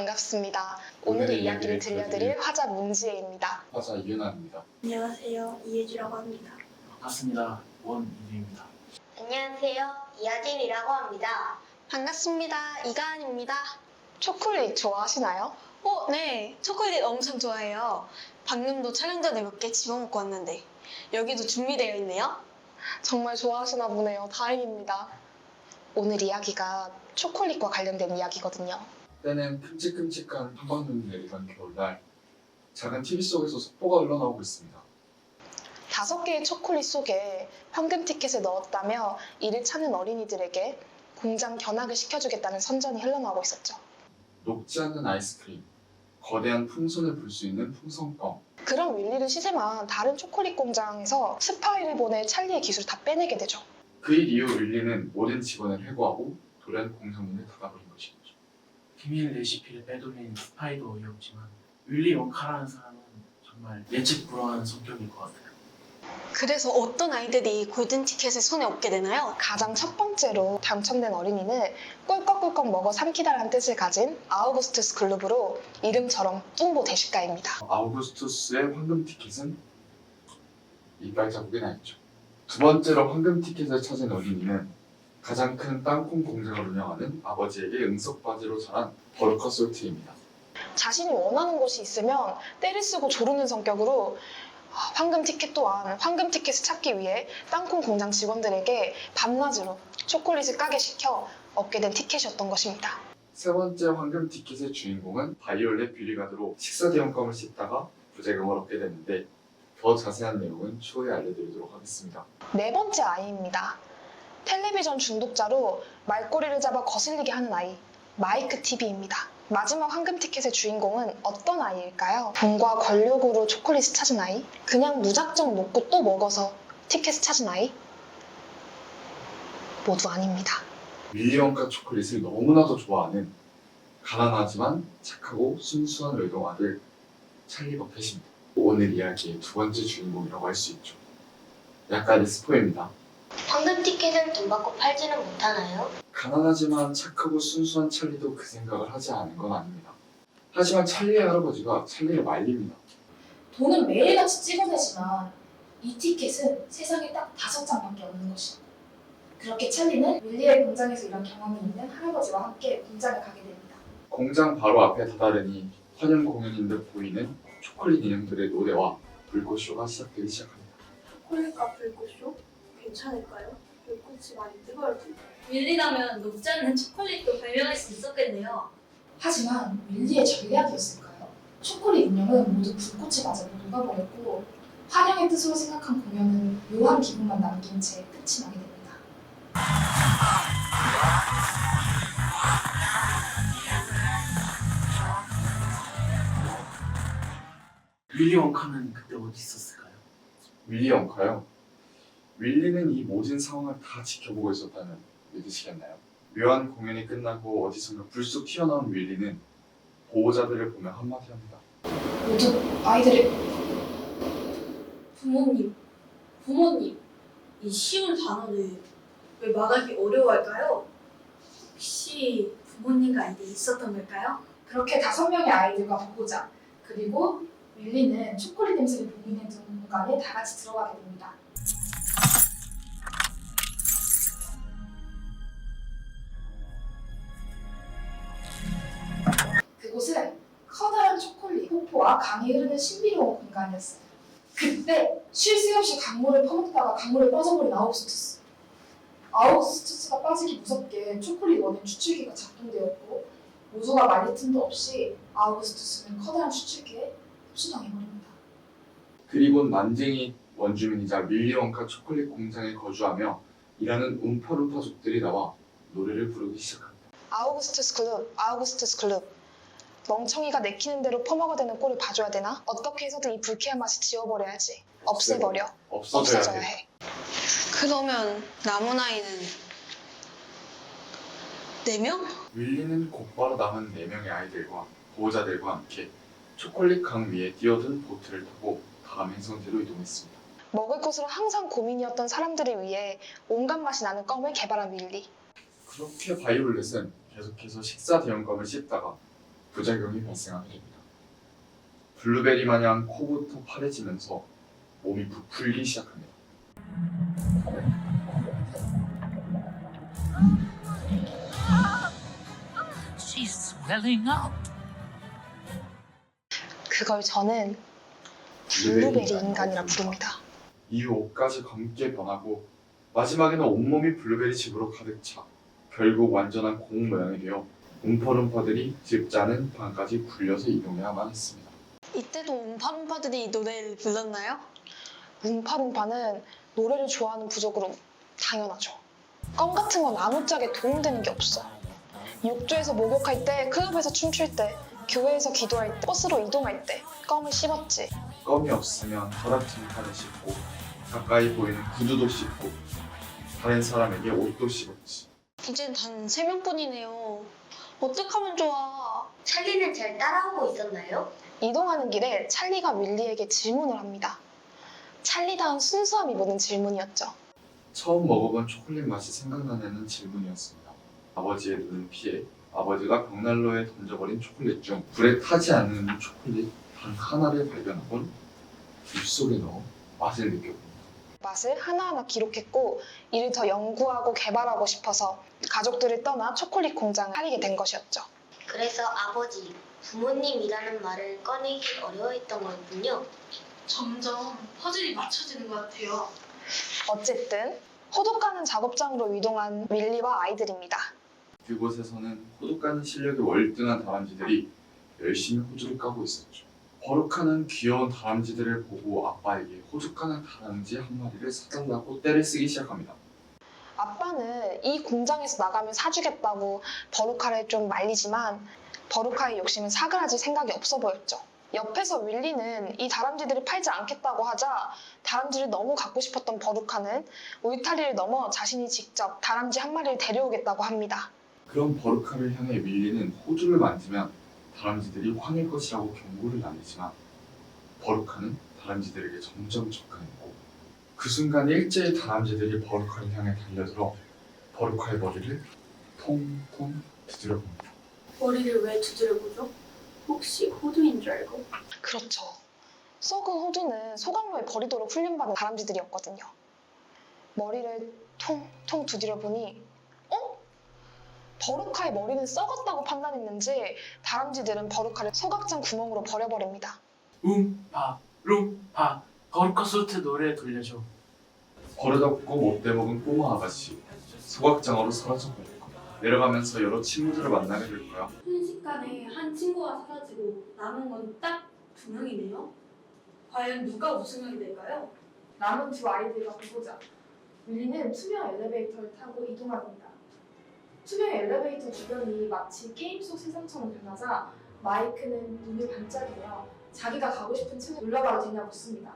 반갑습니다. 오늘의 이야기를 들려드릴 화자 문지혜입니다. 화자 이은하입니다. 안녕하세요. 이혜주라고 합니다. 반갑습니다. 원이두입니다. 안녕하세요. 이하진이라고 합니다. 반갑습니다. 이가은입니다. 초콜릿 좋아하시나요? 네. 초콜릿 엄청 좋아해요. 방금도 촬영 전에 몇 개 집어먹고 왔는데 여기도 준비되어 있네요. 정말 좋아하시나 보네요. 다행입니다. 오늘 이야기가 초콜릿과 관련된 이야기거든요. 때는 큼직큼직한 한방눈이 내리던 겨울날, 작은 TV 속에서 속보가 흘러나오고 있습니다. 5개의 초콜릿 속에 황금 티켓을 넣었다며 이를 찾는 어린이들에게 공장 견학을 시켜주겠다는 선전이 흘러나오고 있었죠. 녹지 않는 아이스크림, 거대한 풍선을 불 수 있는 풍선껌. 그런 윌리를 시샘한 다른 초콜릿 공장에서 스파이를 보내 찰리의 기술을 다 빼내게 되죠. 그 일 이후 윌리는 모든 직원을 해고하고 돌연 공장문을 닫아버린 것이죠. 비밀 레시피를 빼돌린 스파이도 어이없지만 윌리 원카라는 사람은 정말 예측 불허한 성격일 것 같아요. 그래서 어떤 아이들이 골든 티켓을 손에 얻게 되나요? 가장 첫 번째로 당첨된 어린이는 꿀꺽꿀꺽 먹어 삼키다라는 뜻을 가진 아우구스투스 글루브로 이름처럼 뚱보 대식가입니다. 아우구스투스의 황금 티켓은 이빨 자국이 나 있죠. 두 번째로 황금 티켓을 찾은 어린이는 가장 큰 땅콩 공장을 운영하는 아버지에게 응석바지로 자란 버루커 솔트입니다. 자신이 원하는 곳이 있으면 때를 쓰고 조르는 성격으로 황금 티켓 또한 황금 티켓을 찾기 위해 땅콩 공장 직원들에게 밤낮으로 초콜릿을 까게 시켜 얻게 된 티켓이었던 것입니다. 세 번째 황금 티켓의 주인공은 바이올렛 뷰리가드로 식사 대용감을 씹다가 부재경을 얻게 됐는데 더 자세한 내용은 추후에 알려드리도록 하겠습니다. 네 번째 아이입니다. 텔레비전 중독자로 말꼬리를 잡아 거슬리게 하는 아이, 마이크 TV입니다. 마지막 황금 티켓의 주인공은 어떤 아이일까요? 돈과 권력으로 초콜릿을 찾은 아이? 그냥 무작정 먹고 또 먹어서 티켓을 찾은 아이? 모두 아닙니다. 윌리 원카 초콜릿을 너무나도 좋아하는 가난하지만 착하고 순수한 외동 아들 찰리 버켓입니다. 오늘 이야기의 두 번째 주인공이라고 할 수 있죠. 약간의 스포입니다. 황금 티켓을 돈 받고 팔지는 못하나요? 가난하지만 착하고 순수한 찰리도 그 생각을 하지 않은 건 아닙니다. 하지만 찰리의 할아버지가 찰리를 말립니다. 돈은 매일같이 찍어내지만 이 티켓은 세상에 딱 5장밖에 없는 것이다. 그렇게 찰리는 윌리의 공장에서 일한 경험이 있는 할아버지와 함께 공장에 가게 됩니다. 공장 바로 앞에 다다르니 환영 공연인 듯 보이는 초콜릿 인형들의 노래와 불꽃쇼가 시작되기 시작합니다. 초콜릿과 불꽃쇼? 괜찮을까요? 불꽃이 많이 뜨거울 텐데. 윌리라면 녹지 않는 초콜릿도 발명할 수 있었겠네요. 하지만 윌리의 전략이었을까요? 초콜릿 인형은 모두 불꽃에 맞아 녹아버렸고 환영의 뜻으로 생각한 공연은 묘한 기분만 남긴 채 끝이 나게 됩니다. 윌리 원카는 그때 어디 있었을까요? 윌리 원카요? 윌리는 이 모든 상황을 다 지켜보고 있었다면 믿으시겠나요? 묘한 공연이 끝나고 어디선가 불쑥 튀어나온 윌리는 보호자들을 보며 한마디 합니다. 모두 아이들의 부모님, 이 쉬운 단어를 왜 말하기 어려워할까요? 혹시 부모님과 아이들이 있었던 걸까요? 그렇게 5명의 아이들과 보호자 그리고 윌리는 초콜릿 냄새를 보이는 공간에 다 같이 들어가게 됩니다. 그곳은 커다란 초콜릿 폭포와 강이 흐르는 신비로운 공간이었어요. 그때 쉴 새 없이 강물을 퍼붓다가 강물에 빠져버린 아우구스투스. 아우구스투스가 빠지기 무섭게 초콜릿 원인 추출기가 작동되었고 모두가 말릴 틈도 없이 아우구스투스는 커다란 추출기에 흡수당해버립니다. 그리곤 난쟁이 원주민이자 윌리 원카 초콜릿 공장에 거주하며 일하는 움파루파족들이 나와 노래를 부르기 시작합니다. 아우구스투스 클럽, 아우구스투스 클럽. 멍청이가 내키는 대로 퍼먹어대는 꼴을 봐줘야 되나? 어떻게 해서든 이 불쾌한 맛을 지워버려야지. 없애버려. 없어져야 해. 그러면 남은 아이는 4명? 윌리는 곧바로 남은 4명의 아이들과 보호자들과 함께 초콜릿 강 위에 뛰어든 보트를 타고 다음 행성지로 이동했습니다. 먹을 것으로 항상 고민이었던 사람들을 위해 온갖 맛이 나는 껌을 개발한 윌리. 그렇게 바이올렛은 계속해서 식사 대용감을 씹다가 부작용이 발생하게 됩니다. 블루베리 마냥 코부터 파래지면서 몸이 부풀기 시작합니다. She's swelling up. 그걸 저는 블루베리 인간이라 부릅니다. 이후 옷까지 검게 변하고 마지막에는 온몸이 블루베리 즙으로 가득 차 결국 완전한 공 모양이 되어 움파룸파들이 즙 짜는 방까지 굴려서 이동해야만 했습니다. 이때도 움파룸파들이 이 노래를 불렀나요? 움파룸파는 노래를 좋아하는 부족으로 당연하죠. 껌 같은 건 아무짝에 도움되는 게 없어. 욕조에서 목욕할 때, 클럽에서 춤출 때, 교회에서 기도할 때, 버스로 이동할 때 껌을 씹었지. 껌이 없으면 허락진판을 씹고 가까이 보이는 구두도 씹고 다른 사람에게 옷도 씹었지. 이젠 단 3명뿐이네요. 어떡하면 좋아. 찰리는 잘 따라오고 있었나요? 이동하는 길에 찰리가 윌리에게 질문을 합니다. 찰리다운 순수함이 묻은 질문이었죠. 처음 먹어본 초콜릿 맛이 생각나는 질문이었습니다. 아버지의 눈을 피해 아버지가 벽난로에 던져버린 초콜릿 중 불에 타지 않는 초콜릿 단 하나를 발견하곤 입속에 넣어 맛을 느껴봅니다. 맛을 하나하나 기록했고 이를 더 연구하고 개발하고 싶어서 가족들을 떠나 초콜릿 공장을 차리게 된 것이었죠. 그래서 아버지, 부모님이라는 말을 꺼내기 어려워했던 거였군요. 점점 퍼즐이 맞춰지는 것 같아요. 어쨌든 호두 까는 작업장으로 이동한 윌리와 아이들입니다. 그곳에서는 호두 까는 실력이 월등한 다람쥐들이 열심히 호두를 까고 있었죠. 버룩하는 귀여운 다람쥐들을 보고 아빠에게 호두 까는 다람쥐 한 마리를 사달라고 떼를 쓰기 시작합니다. 아빠는 이 공장에서 나가면 사주겠다고 버루카를 좀 말리지만 버루카의 욕심은 사그라질 생각이 없어 보였죠. 옆에서 윌리는 이 다람쥐들을 팔지 않겠다고 하자 다람쥐를 너무 갖고 싶었던 버루카는 울타리를 넘어 자신이 직접 다람쥐 한 마리를 데려오겠다고 합니다. 그런 버루카를 향해 윌리는 호두를 만지면 다람쥐들이 화낼 것이라고 경고를 날리지만 버루카는 다람쥐들에게 점점 접근했고 그 순간 일제히 다람쥐들이 버루카를 향해 달려들어 버루카의 머리를 통통 두드려봅니다. 머리를 왜 두드려보죠? 혹시 호두인 줄 알고? 그렇죠. 썩은 호두는 소각로에 버리도록 훈련받은 다람쥐들이었거든요. 머리를 통통 두드려보니 버루카의 머리는 썩었다고 판단했는지 다람쥐들은 버루카를 소각장 구멍으로 버려버립니다. 움파 룸파 거루카 소트 노래 돌려줘. 버릇없고 못돼먹은 꼬마 아가씨 소각장으로 사라져버리고 내려가면서 여러 친구들을 만나게 될 거야. 순식간에 한 친구가 사라지고 남은 건 딱 2명이네요. 과연 누가 우승하게 될까요? 남은 두 아이들과 보자. 윌리는 투명 엘리베이터를 타고 이동합니다. 투명 엘리베이터 주변이 마치 게임 속 세상처럼 변하자 마이크는 눈을 반짝이며 자기가 가고 싶은 층을 눌러봐도 되냐고 묻습니다.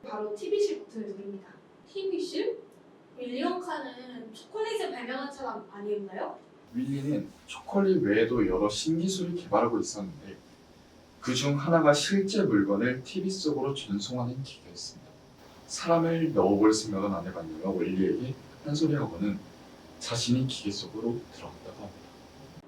바로 TV실 버튼을 누릅니다. TV실? 윌리엄카는 초콜릿을 발명한 사람 아니었나요? 윌리는 초콜릿 외에도 여러 신기술을 개발하고 있었는데 그 중 하나가 실제 물건을 TV 속으로 전송하는 기계였습니다. 사람을 넣어볼 생각은 안 해봤냐며 윌리에게 한 소리하고는 자신이 기계 속으로 들어갔다고 합니다.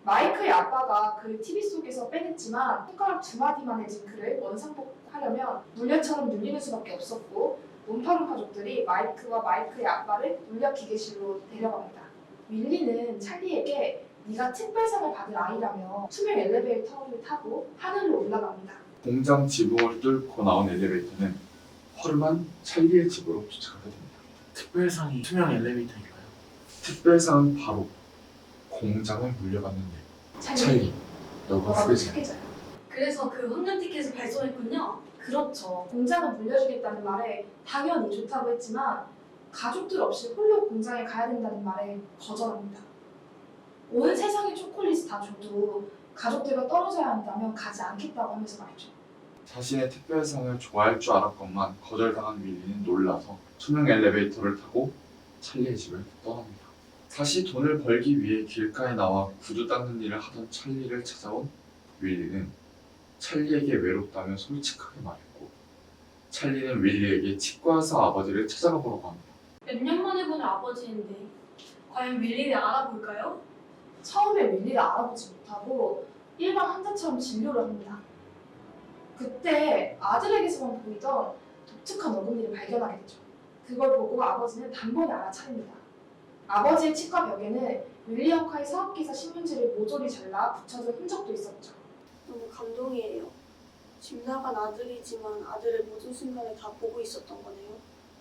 마이크의 아빠가 그를 TV 속에서 빼냈지만 손가락 2마디만의 징크를 원상복하려면 물려처럼 눌리는 수밖에 없었고 움파룸 가족들이 마이크와 마이크의 아빠를 물려 기계실로 데려갑니다. 윌리는 찰리에게 네가 특별상을 받을 아이라며 투명 엘리베이터를 타고 하늘로 올라갑니다. 공장 지붕을 뚫고 나온 엘리베이터는 허름한 찰리의 집으로 도착하게 됩니다. 특별상이 투명 엘리베이터인가요? 특별상은 바로 공장을 물려받는데 찰리, 너가 너가 후계자. 후계자야. 그래서 그 황금 티켓을 발송했군요. 그렇죠. 공장을 물려주겠다는 말에 당연히 좋다고 했지만 가족들 없이 홀로 공장에 가야 된다는 말에 거절합니다. 온 세상의 초콜릿을 다 줘도 가족들과 떨어져야 한다면 가지 않겠다고 하면서 말이죠. 자신의 특별상을 좋아할 줄 알았건만 거절당한 윌리는 놀라서 투명 엘리베이터를 타고 찰리의 집을 떠납니다. 다시 돈을 벌기 위해 길가에 나와 구두 닦는 일을 하던 찰리를 찾아온 윌리는 찰리에게 외롭다며 솔직하게 말했고 찰리는 윌리에게 치과의사 아버지를 찾아가 보라고 합니다. 몇 년 만에 보는 아버지인데 과연 윌리를 알아볼까요? 처음에 윌리를 알아보지 못하고 일반 환자 의사처럼 진료를 합니다. 그때 아들에게서만 보이던 독특한 어금니를 발견하게 되죠. 그걸 보고 아버지는 단번에 알아차립니다. 아버지의 치과 벽에는 윌리엄 카의 사업기사 신문지를 모조리 잘라 붙여둔 흔적도 있었죠. 너무 감동이에요. 집 나간 아들이지만 아들의 모든 순간을 다 보고 있었던 거네요.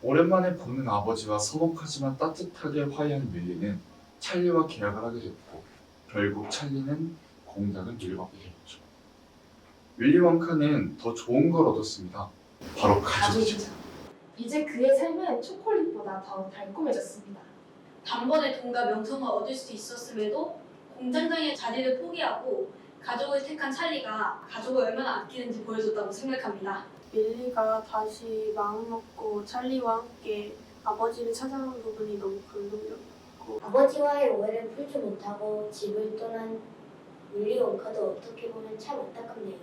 오랜만에 보는 아버지와 서먹하지만 따뜻하게 화해한 윌리는 찰리와 계약을 하게 됐고 결국 찰리는 공장을 물려받게 되었죠. 윌리 원카는 더 좋은 걸 얻었습니다. 바로 가족이죠. 이제 그의 삶은 초콜릿보다 더 달콤해졌습니다. 단번에 돈과 명성을 얻을 수 있었음에도 공장장의 자리를 포기하고 가족을 택한 찰리가 가족을 얼마나 아끼는지 보여줬다고 생각합니다. 윌리가 다시 마음먹고 찰리와 함께 아버지를 찾아간 부분이 너무 감동적이었고 아버지와의 오해를 풀지 못하고 집을 떠난 윌리 원카도 어떻게 보면 참 안타깝네요.